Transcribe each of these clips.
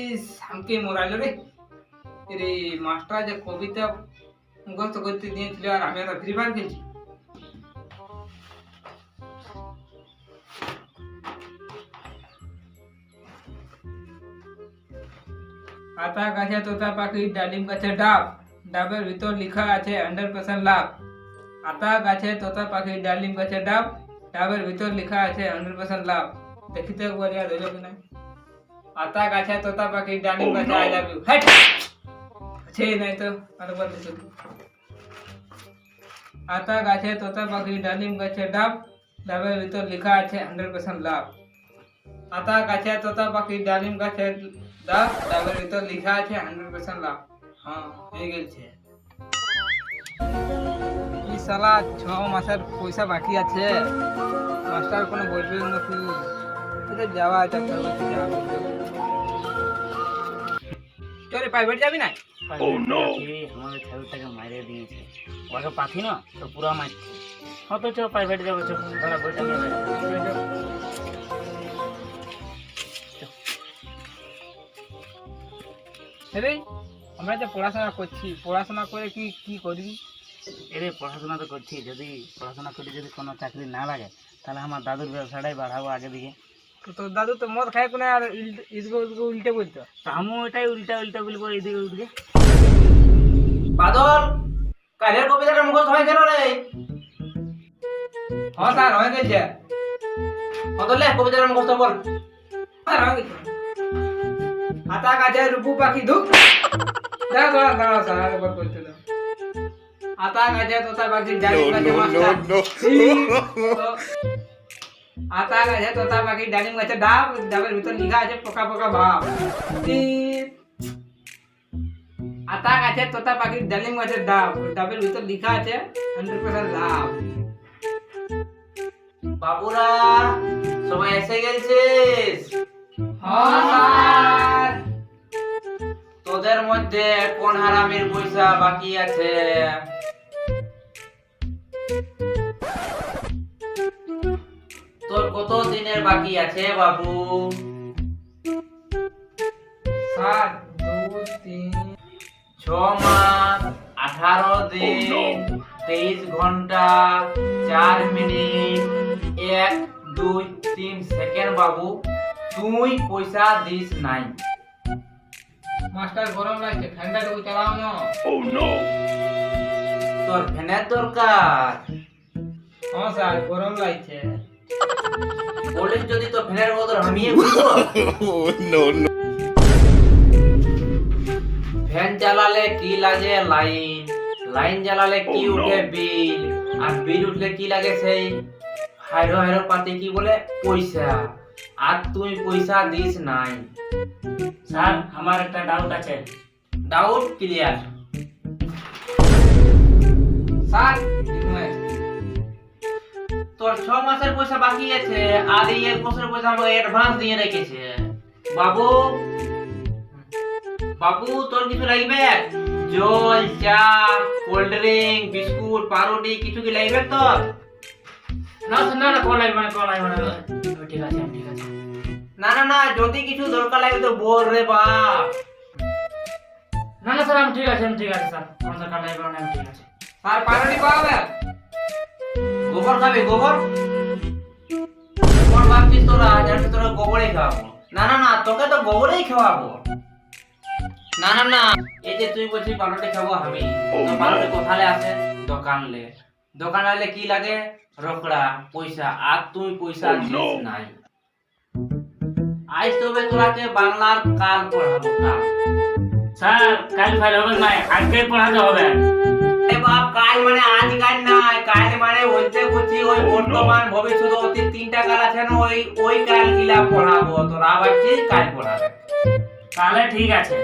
ইস আমাকে মোরাইলো রে। রে মাস্টার যে কবিতা মুখস্থ করতে দিয়েছিল আর আমি একটা ফ্রি ফায়ার খেলছি। আতা গাছে তোতা পাখি ডালিম গাছে ডাব, ডাবের ভিতর লেখা আছে 100% লাভ। আতা গাছে তোতা পাখি ডালিম গাছে ডাব, ডাবের ভিতর লেখা আছে 100% লাভ। দেখিতে একবার ইয়াদ হইল কি না? আতা গাছে তোতা পাখি ডালিম গাছে আই লাভ ইউ। হেট আছে নাই তো আরেকবার দেখো। আতা গাছে তোতা পাখি ডালিম গাছে ডাব, ডাবের ভিতর লেখা আছে 100% লাভ। আতা গাছে তোতা পাখি ডালিম গাছে ডাব, ডাবের ভিতর লেখা আছে 100% লাভ। হ্যাঁ হয়ে গেছে। এই শালা 6 মাসের পয়সা বাকি আছে, মাস্টার কোনো বলবে নাকি? এটা যাওয়া এটা করবে কি যাবে? তোরে প্রাইভেট যাবি না? Oh no! हमारे खेलটাকে মাইরে দিয়েছে। ওকে পাথি না তো পুরো মারছে। অথচ প্রাইভেট যাবে তো ধরা বইটা নিয়ে যাবে। রে আমরা যে পড়াশোনা করছি, পড়াশোনা করে কি কি করবি? এরে পড়াশোনা তো করছি, যদি পড়াশোনা করে যদি কোনো চাকরি না লাগে তাহলে আমার দাদুর ব্যবসাটাই বাড়াবো আগে দিকে। তো তোর দাদু তো মদ খায় কোনে আর ইসগো উল্টে বলতো। তো আমিও ওইটাই উল্টা উল্টা বলবো এইদিকে উল্টে। বাদল কালের কবিতাটা মুখস্থ হয়ে গেল রে। হ্যাঁ স্যার হয়ে গেছে। বাদলে কবিতাটা মুখস্থ বল। স্যার হয়ে গেছে। আতা গাছে রূপু পাখি ধুক। দাঁড়া দাঁড়া দাঁড়া স্যার একবার করতে দাও। আতা গাছে তোতা পাখি ডালিম গাছে মাস্টার। আতা গাছে তোতা পাখি ডালিম গাছে ডাব, ডাবের ভিতর লেখা আছে পোকা পোকা ভাব। আতা গাছে তোতা পাখি ডালিম গাছে ডাব, ডাবের ভিতর লেখা আছে 100% লাভ। বাবুরা সবাই এসে গেছিস? হ্যাঁ স্যার। তোদের মধ্যে কোন হারামির পয়সা বাকি আছে? তোর কত দিনের বাকি আছে বাবু? স্যার 2 3 6 মাস 18 দিন 23 ঘন্টা 4 মিনিট 1 2 3 সেকেন্ড বাবু, তুই পয়সা দিস নাই। মাস্টার গরম লাগছে, ঠান্ডা টুকু চালাও না। তোর ফ্যানের দরকার? হ্যাঁ স্যার গরম লাগছে। বলিস যদি তো ফ্যানের বদল হামিয়ে বলবো। ফ্যান চালালে কি লাগে লাইন, লাইন জ্বালালে কি উঠে বিল, আর বিল উঠলে কি লাগে সেই হাইরো হাইরো পাতে কি বলে পয়সা, আর তুই পয়সা দিস নাই। স্যার আমার একটা ডাউট আছে। Doubt clear. স্যার তোর 6 মাসের পয়সা বাকি আছে আর এই 1 মাসের পয়সা আমাকে অ্যাডভান্স দিয়ে রেখেছে। বাবু বাবু তোর কিছু লাগবে? জল, চা, কোল্ড ড্রিঙ্ক, বিস্কুট, পাউরুটি কিছু কি লাগবে তোর? না না না কোন লাগবে না, কোন লাগবে না। ঠিক আছে ঠিক আছে। না না না, যদি কিছু দরকার লাগে তো বল রে বাপ। না না স্যার আমি ঠিক আছে, আমি ঠিক আছে স্যার, কোন দরকার লাগবে না, আমি ঠিক আছে। স্যার পাউরুটি পাবে? গোবর খাবি? গোবর গোবর ভাবছিস তোরা? জানিস তোরা গোবরেই খাওয়াবো? না না না, তোকে তো গোবরেই খাওয়াবো। না না না, এই যে তুই বলছিস পাউরুটি খাবো আমি, তো পাউরুটি কোথায় আসে? দোকানলে। দোকান আলে কি লাগে? রোকড়া পয়সা, আর তুই পয়সা দিস নাই। আজ তবে তোরাকে বাংলার কাল পড়াবো কাল। স্যার কাল ফাইল হবে না, আজকে পড়াতে হবে। এ বাপ, কাল মানে আজ কাল নাই, কাল মানে বলতে করছি ওই বর্তমান ভবিষ্যৎ অতীত 3টা কাল আছে না, ওই কাল গিলা পড়াবো। তোরা ভাবছিস কাল পড়াবে? তাহলে ঠিক আছে।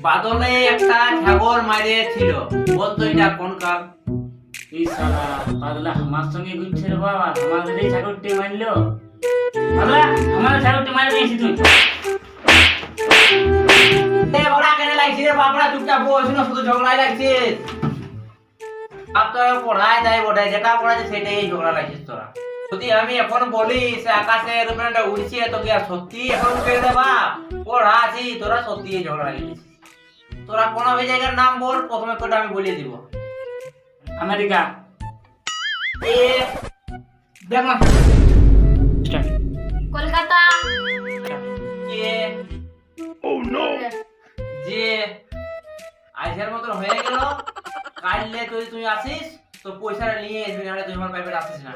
বাদলে একটা ছাগল মারিয়েছিল, বলতো এটা কোন কাল? এই শালা পাগলা আমার সঙ্গে ঘুরছে রে বাবা, আমাদের এই ছাগলটি মারলো। পাগলা আমাদের ছাগলটি মারি দিয়েছি তুই। এ বড়া কেন লাগছিস রে বাপরা? চুপচাপ বস না, শুধু ঝগড়াই লাগছিস। আপ তো পড়ায় দেয় বটে, যেটা পড়াচ্ছে সেটাই ঝগড়া লাগছিস তোরা। যদি আমি এখন বলি সে আকাশে এরোপ্লেনটা উড়ছে তোকে আর সত্যি এখন উঠে দেবা পড়া আছি তোরা সত্যি ঝগড়া লাগিয়েছিস তোরা কোন জায়গার নাম বল প্রথমে কোটা আমি বলে দিব আমেরিকা। এ দেখ না স্টার্ট। কলকাতা, কে যে আইসার মতন হয়ে গেল কাইলে তুই আসিস তো পয়সাটা নিয়ে আসবি নাহলে তুই আমার প্রাইভেট আসিস না